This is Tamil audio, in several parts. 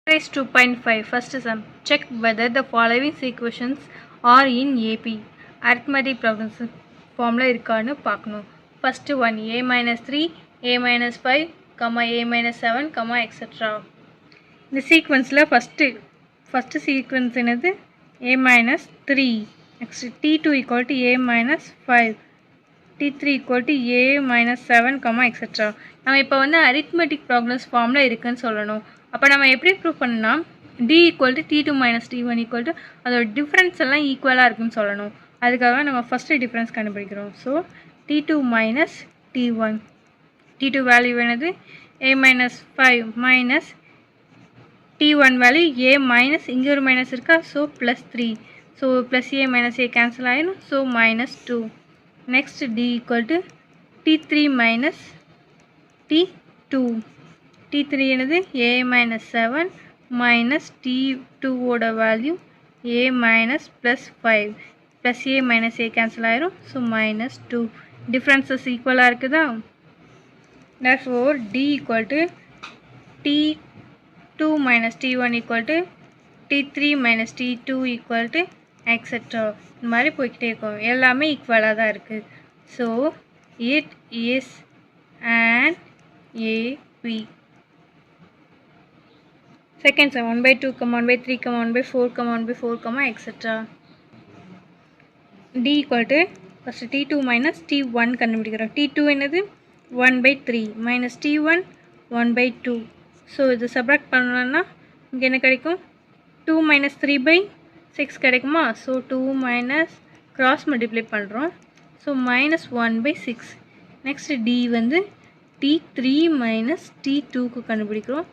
Exercise 2.5 First sum. Check whether the following equations are in AP. Arithmetic problems formula இருக்கான்னு பார்க்கணும். First one a minus 3, a minus 5, a minus 7, etc. இந்த sequenceல first sequence என்னது a minus 3. Next t2 equal to a minus 5. t3 equal to a minus 7, etc. நம்ம இப்போ வந்து arithmetic problems formula இருக்குன்னு சொல்லணும். அப்போ நம்ம எப்படி ப்ரூவ் பண்ணலாம் d equal to t2 minus t1 equal to அதோட டிஃப்ரென்ஸ் எல்லாம் ஈக்குவலாக இருக்குன்னு சொல்லணும். அதுக்காக நம்ம ஃபஸ்ட்டு டிஃப்ரென்ஸ் கண்டுபிடிக்கிறோம். So t2 minus t1, t2 value என்னது a minus 5 minus t1 value a minus இங்கே ஒரு மைனஸ் இருக்கா, so plus 3. So plus a minus a cancel ஆகிடும், so minus 2. Next d equal to t3 minus t2. t3 என்னது a minus 7 minus t2 ஓட value a minus plus 5 plus a minus a cancel ஆயிரும், so minus 2. differences equal இருக்குதா? therefore d equal to t2 minus t1 equal to t3 minus t2 equal to etc. இந்த மாதிரி போய்கிட்டே இருக்கும், எல்லாமே ஈக்குவலாக தான் இருக்குது. so it is an AP. Second sum 1 by 2, 1 by 3, 1 by 4, 1 by 4, etc. d equal to first t2 minus t1 கண்டுபிடிக்கிறோம். t2 என்னது 1 by 3 minus t1 1 by 2. So இது சப்ராக்ட் பண்ணணும்னா இங்கே என்ன கிடைக்கும், 2 minus 3 by 6 கிடைக்குமா. ஸோ 2 minus cross multiply பண்ணுறோம், so minus 1 by 6. Next d வந்து t3 minus t2க்கு கண்டுபிடிக்கிறோம்.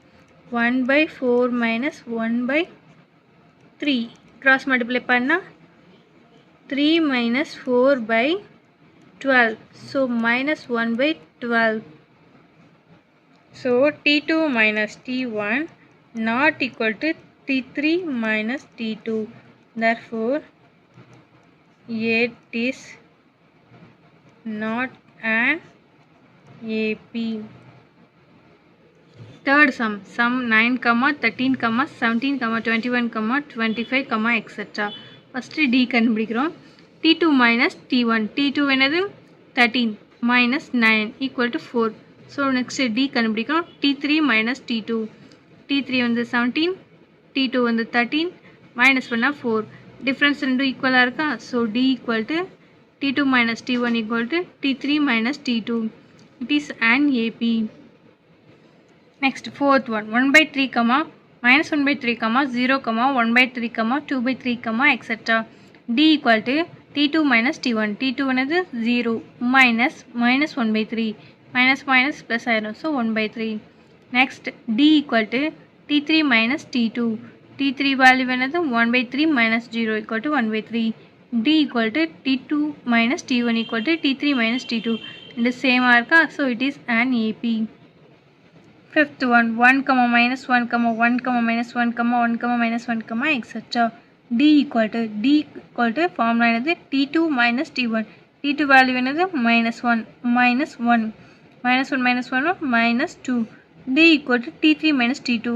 1 by 4 minus 1 by 3 cross multiply பண்ணா 3 minus 4 by 12, so minus 1 by 12. so t2 minus t1 not equal to t3 minus t2, therefore it is not an AP. Third sum 9, 13, 17, 21, 25, etc. First d கண்டுபிடிக்கிறோம். t2 minus t1, t2 என்னது 13 minus 9 equal to 4. so next d கண்டுபிடிக்கிறோம். t3 minus t2, t3 வந்து 17, t2 வந்து 13 minus பண்ணா 4. difference ரெண்டும் ஈக்குவலாக இருக்கா. so d equal to t2 minus t1 equal to t3 minus t2. it is an AP. Next fourth one 1 by 3, minus 1 by 3, 0, 1 by 3, 2 by 3, etc. d equal to t2 minus t1, t2 என்னது 0 minus 1 by 3 minus plus ஆயிரும், so 1 by 3. next d equal to t3 minus t2, t3 value என்னது 1 by 3 minus 0 equal to 1 by 3. d equal to t2 minus t1 equal to t3 minus t2. இந்த same இருக்கா, so it is an AP. Fifth one 1, minus 1, 1, minus 1, 1, minus 1, etc. d equal to formula என்னது t2 minus t1, t2 value என்னது minus 1 minus 1 minus 1 minus 1 minus 2. d equal to t3 minus t2.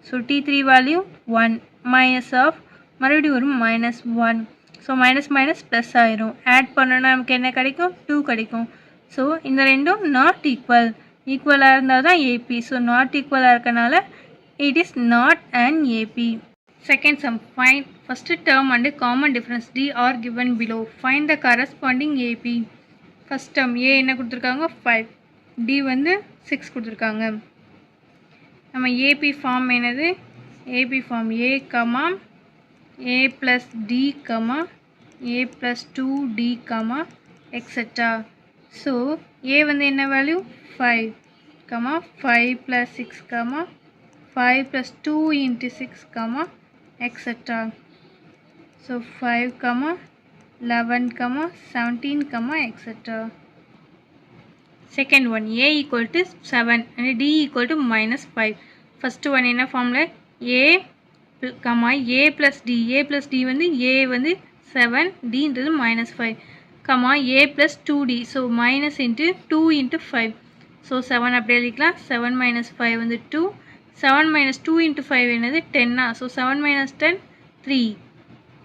so t3 value 1 minus of மறுபடியும் ஒரு minus 1, so minus minus plus ஆயிரும். ஆட் பண்ணனா நமக்கு என்ன கிடைக்கும், 2 கிடைக்கும். so இந்த ரெண்டும் not equal, ஈக்குவலாக இருந்தால் தான் AP. ஸோ நாட் ஈக்குவலாக இருக்கனால it is not an AP. Second sum find first term and common difference d are given below. Find the corresponding AP. first term a என்ன கொடுத்துருக்காங்க 5, d வந்து 6 கொடுத்துருக்காங்க. நம்ம AP ஃபார்ம் என்னது, AP form a, a plus d, a plus 2d, etc. So a வந்து என்ன value 5, 5 plus 6, 5 plus 2 into 6, etc. so 5, 11, 17, etc. second one a equal to 7 and d equal to minus 5. first one என்ன formula a, a plus d வந்து a வந்து 7, d ன்றது minus 5, a plus 2d, so minus into 2 into 5. So 7 அப்படியே எழுதிக்கலாம். 7 minus 5 வந்து 2, 7 minus 2 into 5 என்னது 10. So 7 minus 10, 3,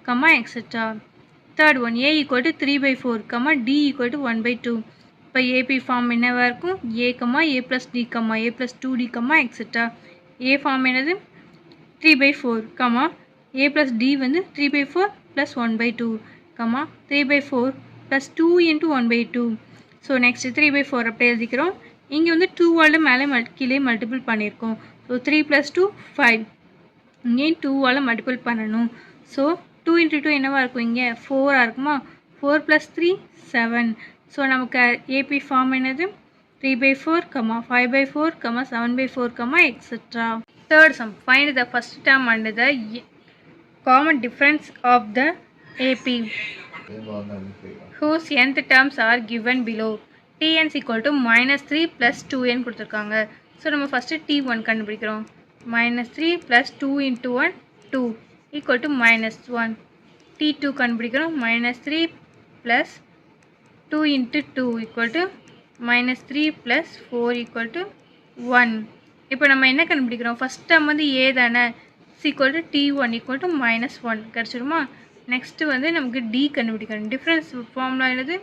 comma, etc. Third one, a equal to 3 by 4, comma, d equal to 1 by 2. இப்போ AP ஃபார்ம் என்னவா இருக்கும்? a, a plus d, a plus 2d, etc. a form என்னது 3 by 4, a plus d வந்து 3 by 4 plus 1 by 2, 3 by 4 plus 2 into 1 by 2. So next 3 by 4 அப்படியே எழுதிக்கிறோம். இங்கே வந்து 2வால் மேலே கீழே மல்டிபிள் பண்ணியிருக்கோம். So 3 plus 2, 5. இங்கே 2வால் மல்டிபிள் பண்ணணும். ஸோ 2 into 2 என்னவா இருக்கும்? இங்கே 4 இருக்குமா? 4 plus 3, 7. ஸோ நமக்கு AP ஃபார்ம் என்னது 3 by 4, 5 by 4, 7 by 4, etc. Third sum, find the first term and the common difference of the AP whose nth terms are given below. Tn is equal to minus 3 plus 2n கொடுத்துருக்காங்க. ஸோ நம்ம ஃபஸ்ட்டு T1 கண்டுபிடிக்கிறோம். minus 3 plus 2 into 1, 2 equal to minus 1. T2 கண்டுபிடிக்கிறோம். minus 3 plus 2 into 2 equal to minus 3 plus 4 equal to 1. இப்போ நம்ம என்ன கண்டுபிடிக்கிறோம்? ஃபஸ்ட் டேர்ம் வந்து a தானே, equal to T1 equal to minus 1 கிடச்சிருமா? Next வந்து நமக்கு D கண்டுபிடிக்கணும். டிஃப்ரென்ஸ் ஃபார்முலா என்னது?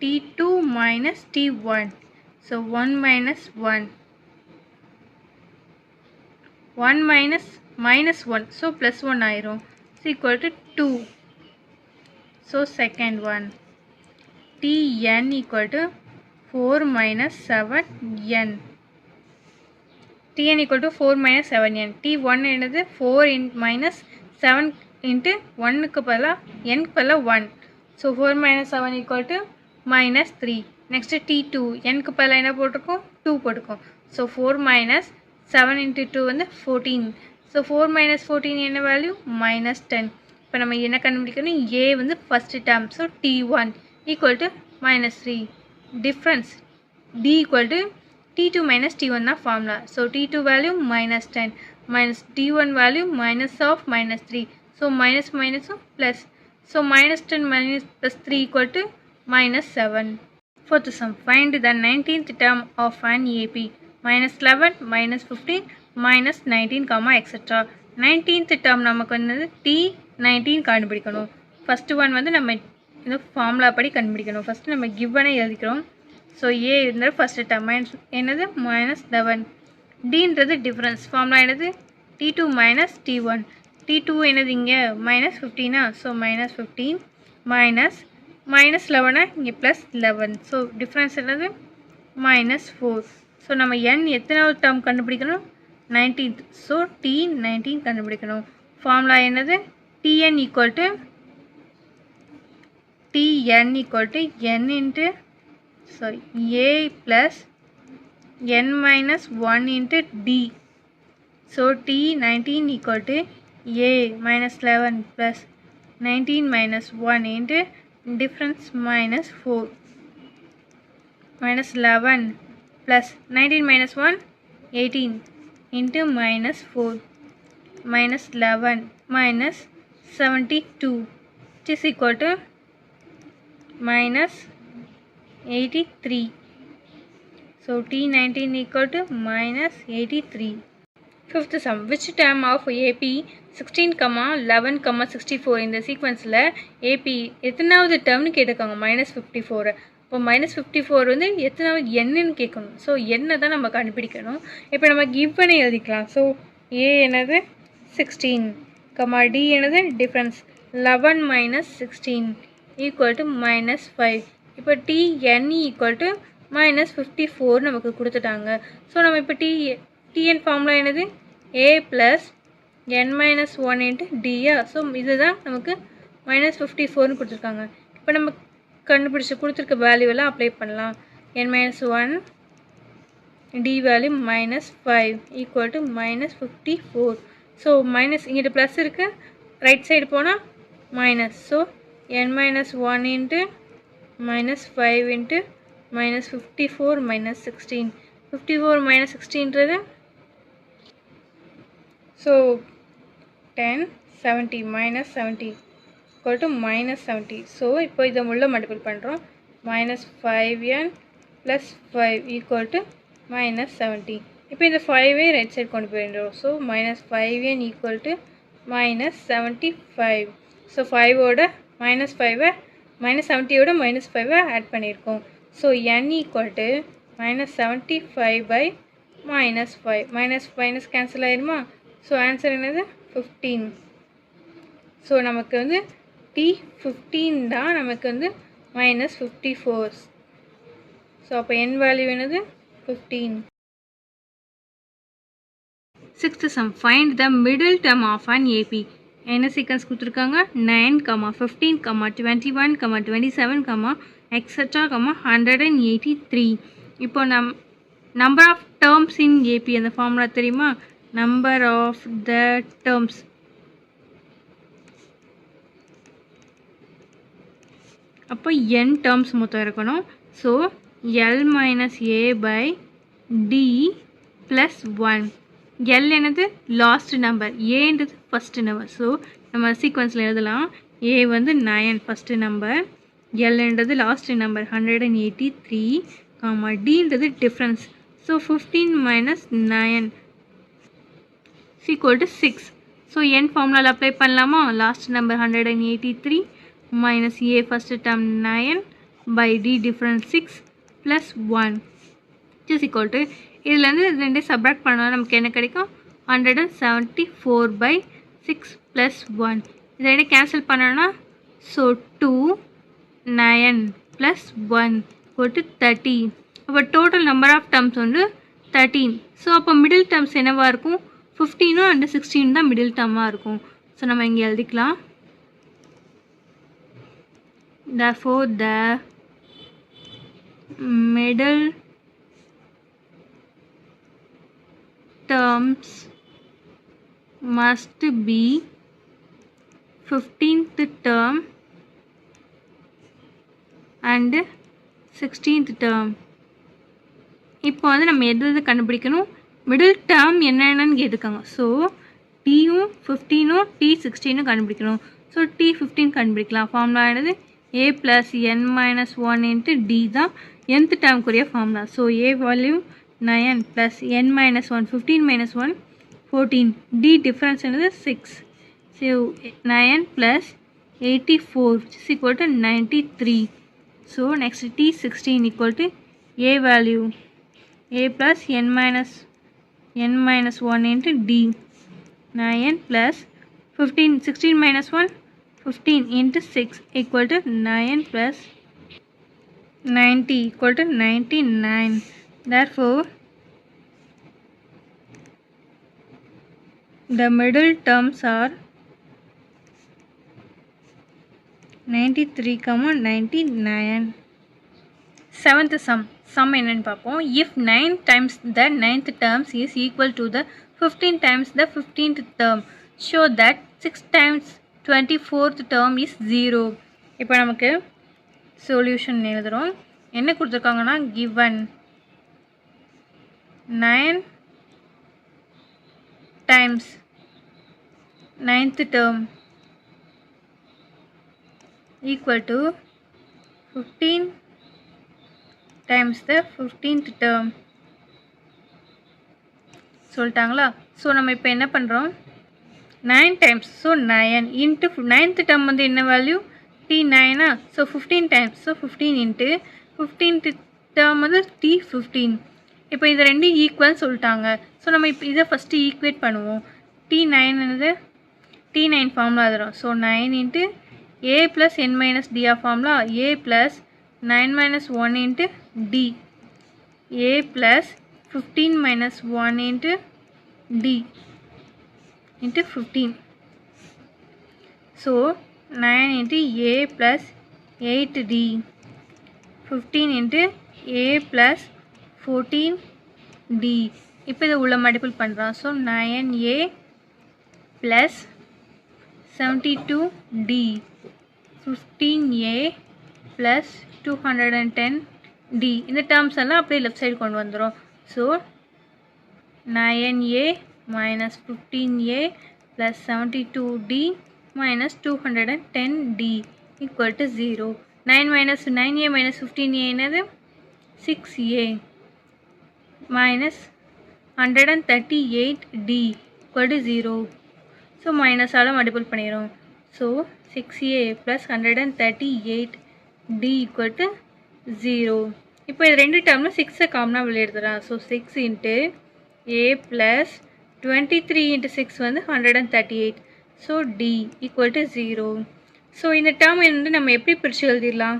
T2 minus T1. So 1 minus 1. 1 minus minus 1. So plus 1 ஆயிரும். equal to 2. So second one. Tn equal to 4 minus 7n. Tn equal to 4 minus 7n. T1 என்னது 4 minus 7 into 1க்கு பதிலா n பதிலா 1. So 4 minus 7 equal to minus 3. Next T2 nக்கு பதிலா என்ன போட்டிருக்கோம்? 2 போட்டிருக்கோம். ஸோ 4 minus 7 into 2 வந்து 14. ஸோ 4 minus 14 என்ன வேல்யூ? minus 10. இப்போ நம்ம என்ன கண்டுபிடிக்கணும்? a வந்து first term. So T1 equal to minus 3. Difference D equal to T2 minus T1 தான் formula. So T2 value minus 10 minus T1 value minus of minus 3. So minus minus plus. So minus 10 minus plus 3 equal to minus 7. Fourth sum, find the 19th term of an AP. minus 11, minus 15, minus 19, etc. 19th term நமக்கு வந்து T19 கண்டுபிடிக்கணும். ஃபர்ஸ்ட் ஒன் வந்து நம்ம இந்த ஃபார்முலா படி கண்டுபிடிக்கணும். ஃபஸ்ட்டு நம்ம கிவனை எழுதிக்கிறோம். ஸோ ஏ இருந்தால் ஃபஸ்ட்டு டேர்ம் என்னது? minus 11. டின்றது டிஃப்ரென்ஸ் ஃபார்முலா என்னது? T2 minus T1. T2 என்னது இங்கே minus 15. ஸோ minus 15 minus 11 இங்கே plus 11. ஸோ டிஃப்ரென்ஸ் என்னது? minus 4. ஸோ நம்ம n எத்தனாவது டேர்ம் கண்டுபிடிக்கணும்? 19th. ஸோ T19 கண்டுபிடிக்கணும். ஃபார்முலா என்னது? Tn equal to n into a plus n minus 1 into d. So T19 equal to a minus 11 plus 19 minus 1 into difference minus 4 minus 11 plus 19 minus 1, 18 into minus 4 minus 11 minus 72, which is equal to minus 83. So T19 equal to minus 83. Fifth sum, which term of AP 16, 11, 64 இந்த சீக்வன்ஸில் AP எத்தனாவது டேர்ம்னு கேட்டிருக்காங்க? minus 54. இப்போ minus 54 வந்து எத்தனாவது என்னன்னு கேட்கணும். ஸோ என்ன தான் நம்ம கண்டுபிடிக்கணும். இப்போ நம்ம கிவ் பண்ணி எழுதிக்கலாம். ஸோ A என்னது 16, D என்னது difference 11 minus 16 equal to minus 5. இப்போ Tn equal to minus 54 நமக்கு கொடுத்துட்டாங்க. ஸோ நம்ம இப்போ Tn ஃபார்முலா என்னது? A plus n minus 1 into d. So இதுதான் நமக்கு minus 54னு கொடுத்துருக்காங்க. இப்போ நம்ம கண்டுபிடிச்சி கொடுத்துருக்க வேல்யூவெல்லாம் அப்ளை பண்ணலாம். n minus 1 d value minus 5 equal to minus 54. So minus இங்கிட்ட ப்ளஸ் இருக்குது, ரைட் சைடு போனால் minus. So n minus 1 into minus 5 into minus 54 minus 16. 54 minus 16ன்றது so 10, 70 minus 70 equal to minus 70. So இப்போ இதை உள்ள மல்டிபிள் பண்ணுறோம். minus 5n plus 5 equal to minus 70. இப்போ இந்த 5 ரைட் சைடு கொண்டு போயிடுறோம். So -5n equal to -75. So 5ஓட -5 -70யோட -5 ஆட் பண்ணியிருக்கோம். So n equal to -75/-5 minus cancel ஆயிருமா? ஸோ ஆன்சர் என்னது 15. ஸோ நமக்கு வந்து T15 தான் நமக்கு வந்து -54. ஸோ அப்போ n வேல்யூ என்னது 15. Sixth sum, find the middle term of an AP. என்ன சீக்வன்ஸ் கொடுத்துருக்காங்க? 9, 15, 21, 27, etc. 183. இப்போ number of terms in AP அந்த ஃபார்முலா தெரியுமா? number of the terms. அப்போ n terms மொத்தம் இருக்கணும். So L minus A by D plus 1. L என்னது லாஸ்ட் நம்பர், ஏன்றது ஃபஸ்ட்டு நம்பர். ஸோ நம்ம சீக்வன்ஸில் எழுதலாம். ஏ வந்து 9 ஃபஸ்ட்டு நம்பர், எல்ன்றது லாஸ்ட் நம்பர் 183, டின்றது difference. So 15 minus 9 equal to 6. So என் ஃபார்முலாவில் அப்ளை பண்ணலாமா? Last number 183 minus A first term 9 by d difference 6 + 1 is equal to, இதுலேருந்து ரெண்டே சப்ராக்ட் பண்ணால் நமக்கு என்ன கிடைக்கும்? 174/6 + 1. இதை ரெண்டே கேன்சல் பண்ணோன்னா ஸோ 2, 9 + 1 = 30. அப்போ டோட்டல் நம்பர் ஆஃப் டேர்ம்ஸ் வந்து 13. ஸோ அப்போ மிடில் டேர்ம்ஸ் என்னவாக இருக்கும்? 15 and 16 தான் மிடில் டேர்மாக இருக்கும். ஸோ நம்ம இங்கே எழுதிக்கலாம். Therefore the middle terms must be 15th term and 16th term. இப்போ வந்து நம்ம எது கண்டுபிடிக்கணும்? மிடில் டேர்ம் என்னென்னு கேட்டுருக்காங்க. ஸோ T-யும் 15ம் T16ம் கண்டுபிடிக்கணும். ஸோ T15 கண்டுபிடிக்கலாம். ஃபார்முலா என்னது? A + n - 1 × D தான் nth டேர்முக்குரிய formula. So A value 9 + n - 1 15 - 1 14. D difference என்னது 6. So 9 + 84 = 93. So next T16 = A value A + n - 1 × D 9 + 15 16 - 1 15 × 6 = 9 + 90 = 99. Therefore the middle terms are 93, 99. Seventh sum என்னன்னு பார்ப்போம். If 9 times the 9th terms is equal to the 15 times the 15th term, show that 6 times 24th term is 0. இப்போ நமக்கு சொல்யூஷன் எழுதுகிறோம். என்ன கொடுத்துருக்காங்கன்னா, given 9 times 9th term equal to 15 times the 15th term சொல்லிட்டாங்களா? ஸோ நம்ம இப்போ என்ன பண்ணுறோம்? 9 times, so 9 into 9th term வந்து என்ன value? T9. So 15 times, so 15 into 15th term வந்து T15. இப்போ இது ரெண்டு ஈக்குவல் சொல்லிட்டாங்க. ஸோ நம்ம இப்போ இதை ஃபஸ்ட்டு ஈக்குவேட் பண்ணுவோம். T9 என்னது? T9 ஃபார்முலா தரும். So 9 into A + n - D formula A + 9 - 1 × D A + 15 - 1 × D into 15. So 9 into A plus 8D, 15 into A plus 14D. இப்போ இதை உள்ள மல்டிபிள் பண்ணுறோம். So 9A plus 72D, 15A plus 210D. இந்த டேர்ம்ஸ் எல்லாம் அப்படியே லெஃப்ட் சைடு கொண்டு வந்துடும். So 9A minus 15A plus 72D minus 210D equal to 0. 9A minus 15A என்னது? 6A minus 138D equal to 0. So minus ஆல multiple பண்ணிரும். So 6A plus 138D equal to 0. இப்போ இது ரெண்டு டேர்ம்ல 6 காமனா வெளிய எடுத்துறலாம். So 6 into A plus 23 into 6 வந்து 138. So D equal to 0. So இந்த டேர்ம் வந்து நம்ம எப்படி பிரிச்சு எழுதிடலாம்?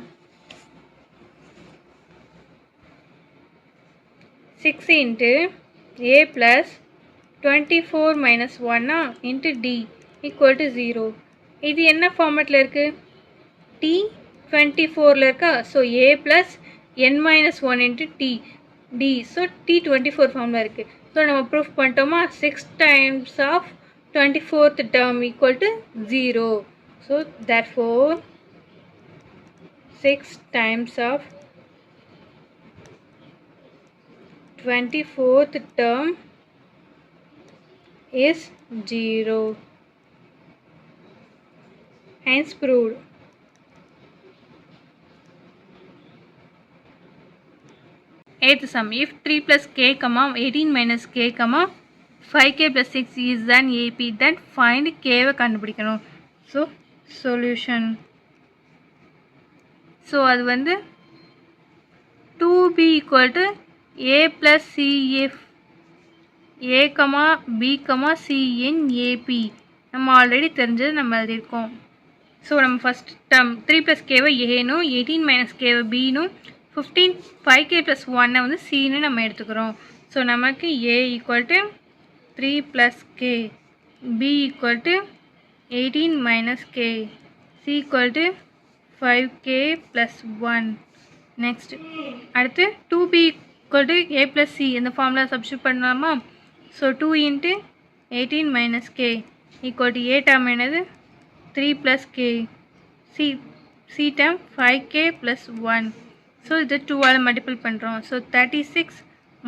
6 into A plus 24 minus 1 into D equal to 0. இது என்ன ஃபார்மேட்டில் இருக்குது? T24ல இருக்கா? So A plus n minus 1 into T D. So T24 ஃபார்மில் இருக்குது. ஸோ நம்ம proof பண்ணிட்டோமா? 6 times of 24th term equal to 0. So therefore 6 times of 24th term is 0. Hence proved. Eighth sum. If 3 plus k, 18 minus k, 5k plus 6 is an AP, then find k கண்டுபிடிக்கணும். So solution. So அது வந்து 2b equal to a plus c if a, b, c in AP. நம்ம ஆல்ரெடி தெரிஞ்சது நம்ம எழுதியிருக்கோம். ஸோ நம்ம ஃபஸ்ட் டேர்ம் 3 ப்ளஸ் கேவை ஏனும் 18 மைனஸ் கேவை பீனும் 5k ப்ளஸ் 1 வந்து சின்னு நம்ம எடுத்துக்கிறோம். ஸோ நமக்கு a equal to 3 plus K, b equal to 18 minus K, c equal to 5k plus 1. Next அடுத்து 2b equal to a plus C இந்த ஃபார்முலா சப்ஸ்டியூட் பண்ணலாமா? So 2 into 18 minus K equal to a term என்னது 3 plus k, c term 5k plus 1. So இது 2 ஆல் மல்டிபிள் பண்ணுறோம். So 36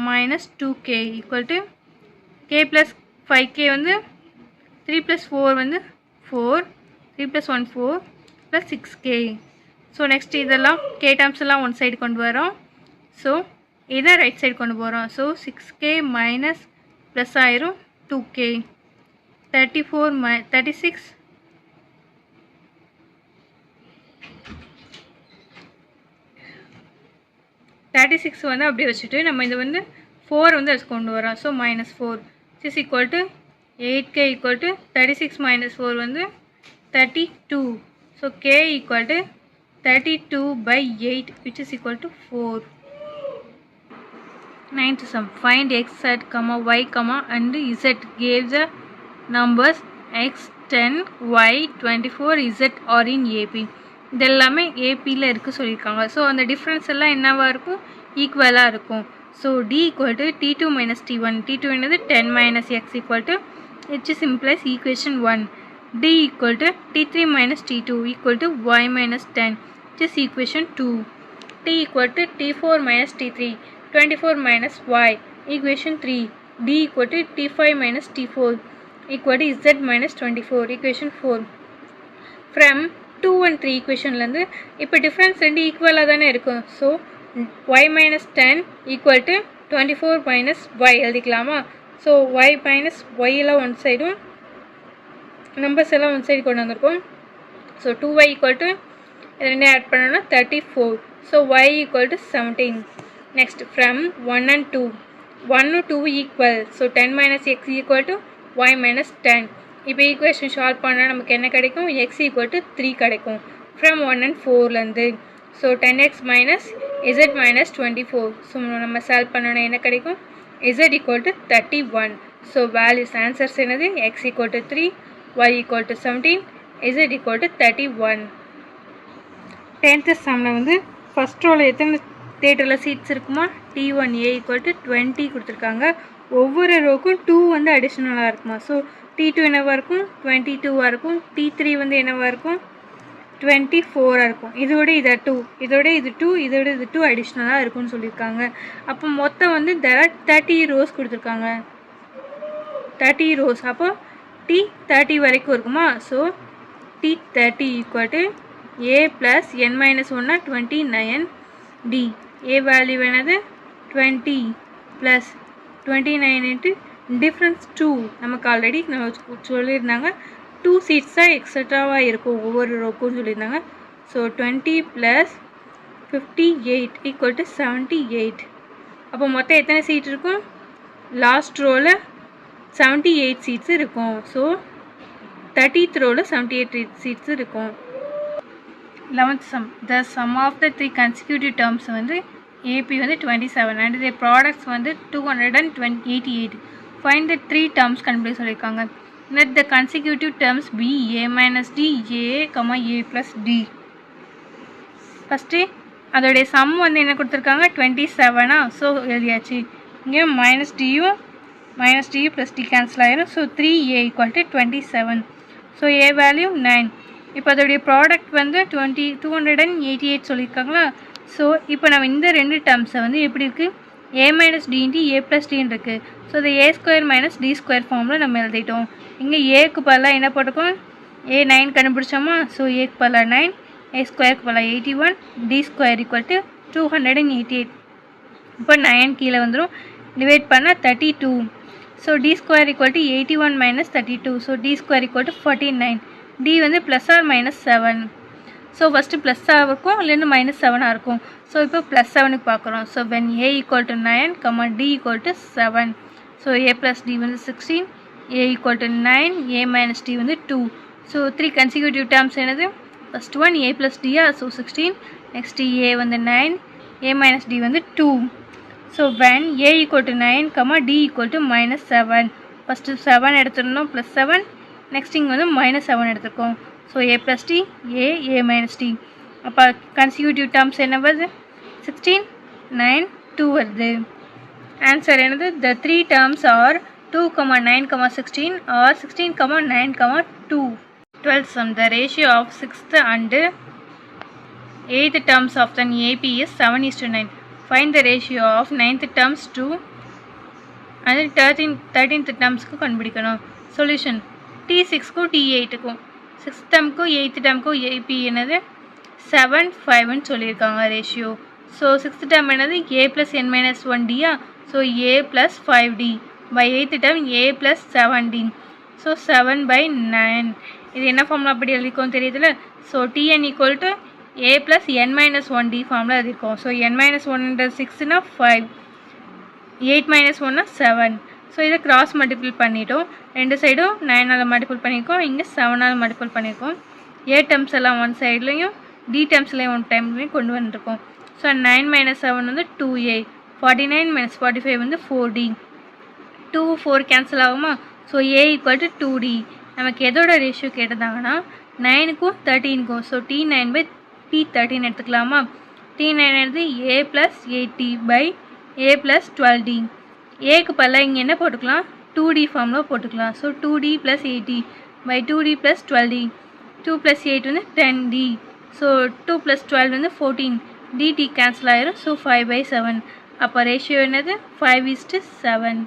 minus 2k equal to k plus 5k வந்து 3 plus 4 வந்து 4, 3 plus 1 4 plus 6k. So next இதெல்லாம் k டேர்ம்ஸ் எல்லாம் ஒன் சைடு கொண்டு வரோம். ஸோ இதை ரைட் சைடு கொண்டு போகிறோம். ஸோ 6k மைனஸ் ப்ளஸ் ஆயிரும் 2k, 36 36 வந்து அப்படியே வச்சுட்டு நம்ம இது வந்து 4 வந்து அது கொண்டு வரோம். So minus 4 is equal to 8k equal to 36 minus 4 வந்து 32. So k equal to 32/8 which is equal to 4. Ninth sum. Find x at y and z. Gave the numbers x 10 y 24 z are in AP. இது எல்லாமே ஏபியில் இருக்குது சொல்லியிருக்காங்க. ஸோ அந்த டிஃப்ரென்ஸ் எல்லாம் என்னவாக இருக்கும்? ஈக்குவலாக இருக்கும். So d equal to T2 minus T1. T2 என்னது 10 minus x equal to which implies equation 1. D equal to T3 minus T2 equal to y minus 10 which is equation 2. T equal to T4 minus T3 24 minus y equation 3. D equal to T5 minus T4 equal to z minus 24 equation 4. From 2 and 3 equationலேருந்து இப்போ டிஃப்ரென்ஸ் ரெண்டு ஈக்குவலாக தானே இருக்கும். So y minus 10 equal to 24 minus y எழுதிக்கலாமா? ஸோ y minus y எல்லாம் ஒன் சைடும் நம்பர்ஸ் எல்லாம் ஒன் சைடு கொண்டு வந்திருக்கோம். ஸோ 2y equal to இது ரெண்டே ஆட் பண்ணோன்னா 34. So y equal to 17. Next from 1 and 2 1 2 equal. So 10 minus x equal to y minus 10. இப்போ ஈக்குவேஷன் சால்வ் பண்ணால் நமக்கு என்ன கிடைக்கும்? x equal to 3 கிடைக்கும் ஃப்ரம் 1 and 4லேருந்து. So 10x minus z minus 24. So நம்ம சால்வ் பண்ணோன்னா என்ன கிடைக்கும்? z equal to 31. So values answers என்னது? x equal to 3, y equal to 17, z equal to 31. 10th சம்மில் வந்து ஃபஸ்ட் ரோவில் எத்தனை தேட்டரில் சீட்ஸ் இருக்குமா? T1A equal to 20 கொடுத்துருக்காங்க. ஒவ்வொரு ரோக்கும் 2 வந்து அடிஷ்னலாக இருக்குமா? ஸோ T2 என்னவாக இருக்கும்? 22ஆக இருக்கும். T3 வந்து என்னவாக இருக்கும்? 24ஆக இருக்கும். இதோட இதை 2, இதோட இது 2, இதோட இது 2 அடிஷ்னலாக இருக்கும்னு சொல்லியிருக்காங்க. அப்போ மொத்தம் வந்து 30 ரோஸ் கொடுத்துருக்காங்க. 30 ரோஸ். அப்போ T30 வரைக்கும் இருக்குமா? So T30 equal to A plus n minus 1 29. D A value என்னது? 20 plus 29 into difference 2 நமக்கு ஆல்ரெடி நம்ம சொல்லியிருந்தாங்க 2 seats தான் எக்ஸட்ராவாக இருக்கும் ஒவ்வொரு ரோக்கும் சொல்லியிருந்தாங்க. So 20 + 58 equal to 78. அப்போ மொத்தம் எத்தனை சீட் இருக்கும்? லாஸ்ட் ரோவில் 78 சீட்ஸ் இருக்கும். ஸோ 30th ரோவில் 78 சீட்ஸ் இருக்கும். 11th sum. The sum of the 3 consecutive terms வந்து AP வந்து 27 and the products வந்து 288. Find the 3 terms கண்டுபிடிக்க சொல்லியிருக்காங்க. Let the consecutive terms be A minus D, A, A plus D. First அதோடைய சம் வந்து என்ன கொடுத்துருக்காங்க? 27. ஸோ எழுதியாச்சு. இங்கே மைனஸ் டியும் ப்ளஸ் டி கேன்சல் ஆயிரும். So 3A equal to 27. So A value 9. இப்போ அதோடைய ப்ராடக்ட் வந்து 288 சொல்லியிருக்காங்களா? ஸோ இப்போ நம்ம இந்த ரெண்டு டேர்ம்ஸை வந்து எப்படி இருக்குது? A minus D into A plus D இருக்குது. ஸோ இந்த A square minus D square ஃபார்மில் நம்ம எழுதிட்டோம். இங்கே ஏக்கு பதிலாக என்ன போட்டிருக்கோம்? A 9 கண்டுபிடிச்சோமா? ஸோ ஏக்கு பதிலாக 9, A ஸ்கொயருக்கு பதிலாக 81, D ஸ்கொயர் ஈக்குவல் டு 288. இப்போ 9 கீழே வந்துடும். டிவைட் பண்ணால் 32. So D square equal to 81 minus 32. So D square equal to 49. D வந்து plus or minus 7. So first ப்ளஸ்ஸாக இருக்கும், இல்லைன்னு -7 இருக்கும். ஸோ இப்போ +7க்கு பார்க்குறோம். So when A equal to 9, D equal to 7. So A plus D வந்து 16, A equal to 9, A minus D வந்து 2. ஸோ 3 கன்சிக்யூட்டிவ் டேர்ம்ஸ் என்னது? First one A plus Diya, so 16. Next A வந்து 9, A மைனஸ் D வந்து 2. So when A equal to 9, D equal to -7. First 7 எடுத்துருந்தோம், +7. Next இங்கே வந்து -7 எடுத்துருக்கோம். So A plus D, A minus D. அப்போ கன்சிக்யூட்டிவ் டேர்ம்ஸ் என்ன வருது? 16, 9, 2 வருது. ஆன்சர் என்னது? The 3 terms are 2, 9, 16 or 16, 9, 2. 12th sum. The ratio of 6th and 8th terms of an AP is 7:9. Find the ratio of 9th terms to and 13th termsக்கு கண்டுபிடிக்கணும். சொல்யூஷன் T6க்கும் T8க்கும் 6th termக்கும் 8th termக்கும் AP என்னது? 7, 5ன்னு சொல்லியிருக்காங்க ரேஷியோ. ஸோ 6th term என்னது? A + n - 1Dயா? So A + 5D by 8th term A + 7D. So 7/9. இது என்ன ஃபார்மில் அப்படி எழுதிக்கும் தெரியுதுல்ல? So Tn equal to A + n - 1D ஃபார்மில் எழுதிக்கும். ஸோ n - 1 6னா 5, 8 - 1னா 7. ஸோ இதை கிராஸ் மல்டிபிள் பண்ணிட்டோம். ரெண்டு சைடும் 9ஆல் மல்டிபிள் பண்ணியிருக்கோம், இங்கே 7ஆல் மல்டிபிள் பண்ணியிருக்கோம். A டேர்ம்ஸ் எல்லாம் ஒன் சைட்லையும் D டேர்ம்ஸ்லையும் ஒன் டைம்லையும் கொண்டு வந்துருக்கோம். ஸோ 9 - 7 வந்து 2A, 49 - 45 வந்து 4D. 2, 4 கேன்சல் ஆகுமா? So A equal to 2D. நமக்கு எதோட ரேஷியோ கேட்டிருந்தாங்கன்னா 9க்கும் 13க்கும். ஸோ T9/T13 எடுத்துக்கலாமா? T9 எடுத்து A + 8D by A + 12D. ஏக்கு பதிலாக இங்கே என்ன போட்டுக்கலாம்? 2D ஃபார்மில் போட்டுக்கலாம். So 2D + 8D by 2D + 12D. 2 + 8 வந்து 10D. ஸோ 2 + 12 வந்து 14. DT கேன்சல் ஆயிரும். ஸோ 5/7. அப்போ ரேஷியோ என்னது? 5:7.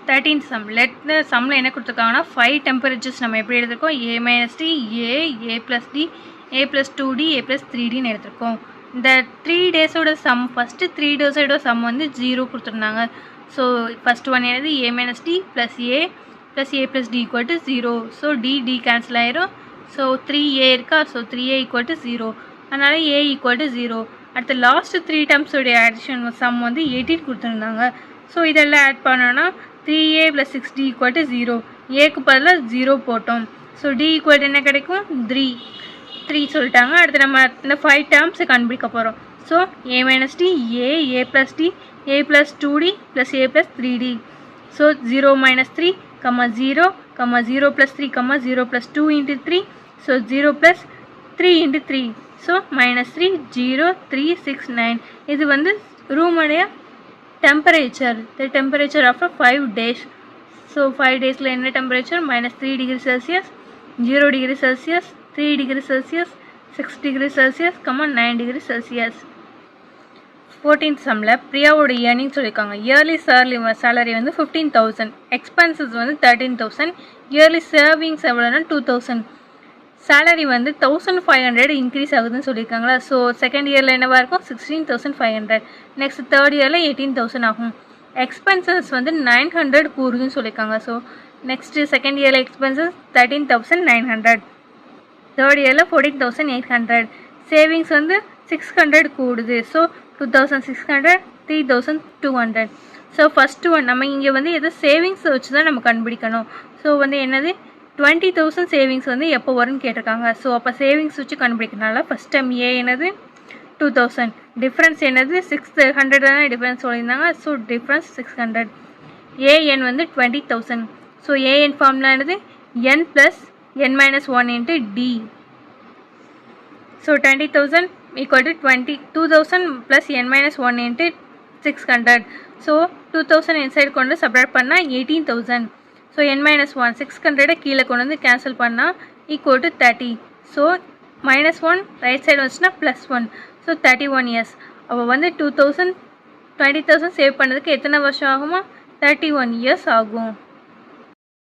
13th sum. லெட் சம்மில் என்ன கொடுத்துருக்காங்கன்னா 5 டெம்பரேச்சர்ஸ் நம்ம எப்படி எடுத்துருக்கோம்? A - D, A + D, A + 2D, A + 3Dன்னு எடுத்துருக்கோம். இந்த 3 டேஸோட சம், ஃபஸ்ட்டு 3 டேஸோட சம் வந்து 0 கொடுத்துருந்தாங்க. ஸோ ஃபஸ்ட் ஒன் என்னது? A - D + A + A + D equal to 0. So D cancel ஆயிரும். ஸோ 3A இருக்கா? So 3A equal to 0. அதனால் A ஈக்குவல் டு 0. அடுத்த லாஸ்ட் 3 டேர்ம்ஸோடைய ஆடிஷன் சம் வந்து 18 கொடுத்துருந்தாங்க. ஸோ இதெல்லாம் ஆட் பண்ணோன்னா 3A + 6D ஈக்குவல் டு 0. ஏக்கு பதிலாக 0 போட்டோம். ஸோ D ஈக்குவல் என்ன கிடைக்கும்? 3 சொல்லிட்டாங்க. அடுத்து நம்ம இந்த 5 டேர்ம்ஸை கண்டுபிடிக்க போகிறோம். So A - D, A + D, A + 2D + A + 3D. So 0 - 3, 0, 0 + 3, 0 + 2 into 3. So 0 + 3 into 3. So -3, 0, 3, 6, 9. இது வந்து ரூமுடைய temperature. The temperature after 5 days. So 5 டேஸில் என்ன temperature? -3 degree Celsius, 0 degree Celsius, 3 degree Celsius, 6 degree Celsius, 9 degree Celsius. 14th sumமில் பிரியாவோட earning சொல்லியிருக்காங்க. இயர்லி சேலரி வந்து 15,000, எக்ஸ்பென்சஸ் வந்து 13,000, இயர்லி சேவிங்ஸ் எவ்வளோனா 2,000. சேலரி வந்து 1,500 இன்க்ரீஸ் ஆகுதுன்னு சொல்லியிருக்காங்களா? ஸோ செகண்ட் இயரில் என்னவாக இருக்கும்? 16,500. நெக்ஸ்ட் தேர்ட் இயரில் 18,000 ஆகும். எக்ஸ்பென்சஸ் வந்து 900 கூறுதுன்னு சொல்லியிருக்காங்க. ஸோ நெக்ஸ்ட்டு செகண்ட் இயரில் எக்ஸ்பென்சஸ் 13,900, தேர்ட் இயரில் 14,800, சேவிங்ஸ் வந்து 600 கூடுது. ஸோ 2,600, 3,200. ஸோ ஃபஸ்ட்டு ஒன் நம்ம இங்கே வந்து எது சேவிங்ஸ் வச்சு தான் நம்ம கண்டுபிடிக்கணும். ஸோ வந்து என்னது 20,000 சேவிங்ஸ் வந்து எப்போ வரும்னு கேட்டிருக்காங்க. ஸோ அப்போ சேவிங்ஸ் வச்சு கண்டுபிடிக்கிறனால ஃபஸ்ட் டைம் ஏ என்னது 2,000, டிஃப்ரென்ஸ் என்னது 600 தானே டிஃப்ரென்ஸ் சொல்லியிருந்தாங்க. So difference 600. ஏஎன் வந்து 20,000. ஸோ ஏஎன் ஃபார்முலா என்னது n + n-1 × d. So 20,000 = 22,000 + n-1 × 600. So 2,000 inside கொண்டு சப்ராக்ட் பண்ணால் 18,000. ஸோ n-1 600 கீழே கொண்டு வந்து கேன்சல் பண்ணால் = 30. ஸோ -1 ரைட் சைடு வந்துச்சுன்னா +1. So 31 years. அப்போ வந்து 20,000 சேவ் பண்ணதுக்கு எத்தனை வருஷம் ஆகுமா? 31 இயர்ஸ் ஆகும்.